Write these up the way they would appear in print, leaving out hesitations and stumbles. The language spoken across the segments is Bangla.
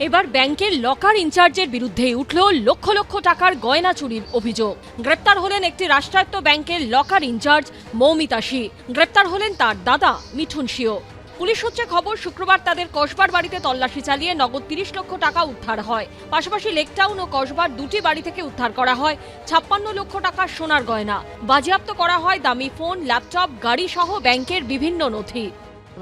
এবার ব্যাংকের লকার ইনচার্জের বিরুদ্ধে উঠল লক্ষ লক্ষ টাকার গয়না চুরির অভিযোগ। গ্রেপ্তার হলেন একটি রাষ্ট্রায়ত্ত ব্যাংকের লকার ইনচার্জ মৌমিতা শি। গ্রেপ্তার হলেন তার দাদা মিঠুন শিও। পুলিশ সূত্রে খবর, শুক্রবার তাদের কসবার বাড়িতে তল্লাশি চালিয়ে নগদ ৩০ লক্ষ টাকা উদ্ধার হয়। পাশাপাশি লেকটাউন ও কসবার দুটি বাড়ি থেকে উদ্ধার করা হয় ৫৬ লক্ষ টাকার সোনার গয়না। বাজেয়াপ্ত করা হয় দামি ফোন, ল্যাপটপ, গাড়ি সহ ব্যাংকের বিভিন্ন নথি।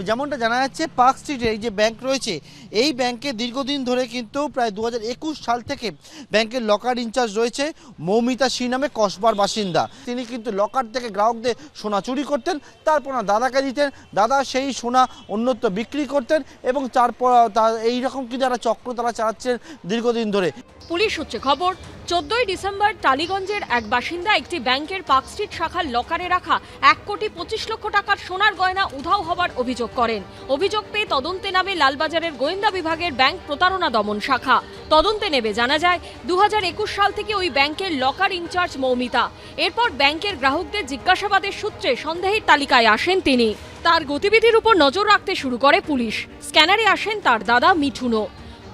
যেমনটা জানা যাচ্ছে, পার্ক স্ট্রিটে এই যে ব্যাংক রয়েছে, এই ব্যাংকে দীর্ঘদিন ধরে কিন্তু প্রায় ২০২১ সাল থেকে ব্যাংকের লকার ইনচার্জ রয়েছে মৌমিতা শি নামে কসবার বাসিন্দা। তিনি কিন্তু লকার থেকে গ্রাহকদের সোনা চুরি করতেন, তারপর দাদাকে দিতেন, দাদা সেই সোনা অন্যত্র বিক্রি করতেন এবং তারপর এইরকম কিন্তু একটা চক্র তারা চালাচ্ছেন দীর্ঘদিন ধরে। পুলিশ সূত্রে খবর, ১৪ই ডিসেম্বর টালিগঞ্জের এক বাসিন্দা একটি ব্যাংকের পার্ক স্ট্রিট শাখার লকারে রাখা ১,২৫,০০,০০০ টাকার সোনার গয়না উধাও হবার অভিযোগ করেন। অভিযোগ পেয়ে তদন্তে নামে লালবাজারের গোয়েন্দা বিভাগের ব্যাংক প্রতারণা দমন শাখা। তদন্তে নেমে জানা যায় ২০২১ সাল থেকে ওই ব্যাংকের লকার ইনচার্জ মৌমিতা। এরপর ব্যাংকের গ্রাহকদের জিজ্ঞাসাবাদের সূত্রে সন্দেহের তালিকায় আসেন তিনি। তার গতিবিধির উপর নজর রাখতে শুরু করে পুলিশ। স্ক্যানারে আসেন তার দাদা মিঠুনও।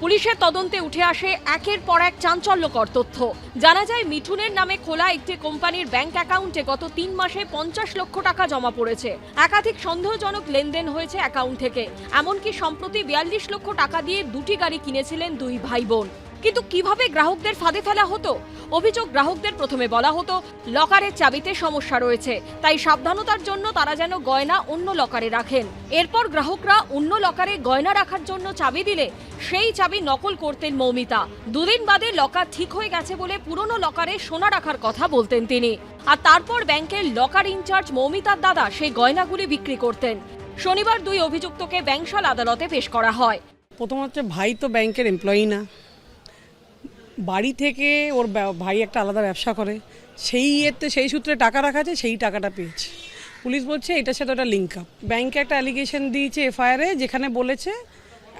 পুলিশের তদন্তে উঠে আসে একের পর এক চাঞ্চল্যকর তথ্য। জানা যায়, মিঠুনের নামে খোলা একটি কোম্পানির ব্যাংক অ্যাকাউন্টে গত ৩ মাসে ৫০ লক্ষ টাকা জমা পড়েছে। একাধিক সন্দেহজনক লেনদেন হয়েছে অ্যাকাউন্ট থেকে। এমনকি সম্প্রতি ৪২ লক্ষ টাকা দিয়ে দুটি গাড়ি কিনেছিলেন দুই ভাই বোন। কিন্তু কিভাবে গ্রাহকদের ফাঁদে ফেলা হতো? অভিযোগ, গ্রাহকদের প্রথমে বলা হতো লকারের চাবিতে সমস্যা রয়েছে, তাই সাবধানতার জন্য তারা যেন গয়না অন্য লকারে রাখেন। এরপর গ্রাহকরা অন্য লকারে গয়না রাখার জন্য চাবি দিলে সেই চাবি নকল করতেন মৌমিতা। দুদিন বাদে লকার ঠিক হয়ে গেছে বলে পুরনো লকারে সোনা রাখার কথা বলতেন তিনি। আর তারপর ব্যাংকের লকার ইনচার্জ মৌমিতার দাদা সেই গয়নাগুলি বিক্রি করতেন। শনিবার দুই অভিযুক্তকে ব্যাংশাল আদালতে পেশ করা হয়। প্রথম হচ্ছে, ভাই তো ব্যাংকের এমপ্লয়ি না, বাড়ি থেকে ওর ভাই একটা আলাদা ব্যবসা করে, সেই সূত্রে টাকা রাখা আছে, সেই টাকাটা পেয়েছে। পুলিশ বলছে এটার সাথে ওটা লিঙ্ক আপ। ব্যাংকে একটা অ্যালিগেশন দিয়েছে এফআইআরে, যেখানে বলেছে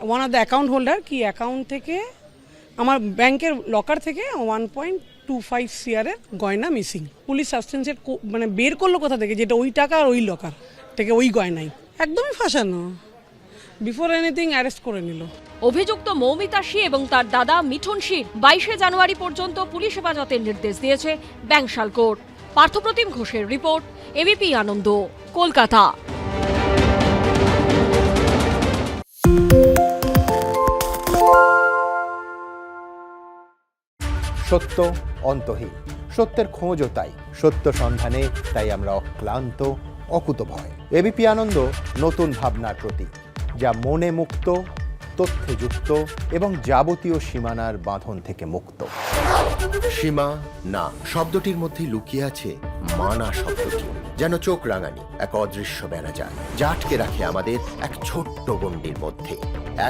one of the account holder কি অ্যাকাউন্ট থেকে আমার ব্যাংকের লকার থেকে 1.25 CR গয়না মিসিং। পুলিশ সাবস্টেন্সের মানে বের করলো কোথা থেকে, যেটা ওই টাকা আর ওই লকার থেকে ওই গয়নাই। একদমই ফাঁসানো, বিফোর এনিথিং অ্যারেস্ট করে নিল। অভিযুক্ত মৌমিতা শি এবং তার দাদা মিঠুন শি ২২শে জানুয়ারি পর্যন্ত পুলিশ হেফাজতের নির্দেশ দিয়েছে ব্যাংশাল কোর্ট। পার্থপ্রতিম ঘোষের রিপোর্ট, এবিপি আনন্দ, কলকাতা। সত্য অন্তহীন, সত্যের খোঁজও তাই, সত্য সন্ধানে তাই আমরা অক্লান্ত, অকুতভয়। এবিপি আনন্দ নতুন ভাবনার প্রতীক, যা মনে মুক্ত, তথ্যে যুক্ত এবং যাবতীয় সীমানার বাঁধন থেকে মুক্ত। সীমা না শব্দটির মধ্যে লুকিয়ে আছে মানা শব্দটি, যেন চোখ রাঙানি এক অদৃশ্য বেড়াজাল, যা আটকে রাখে আমাদের এক ছোট্ট গণ্ডির মধ্যে।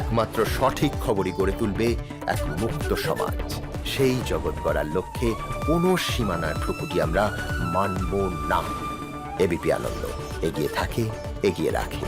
একমাত্র সঠিক খবরই গড়ে তুলবে এক মুক্ত সমাজ। সেই জগৎ গড়ার লক্ষ্যে কোনো সীমানার ঠুকুটি আমরা মানব না। এবিপি আনন্দ এগিয়ে থাকে, এগিয়ে রাখে।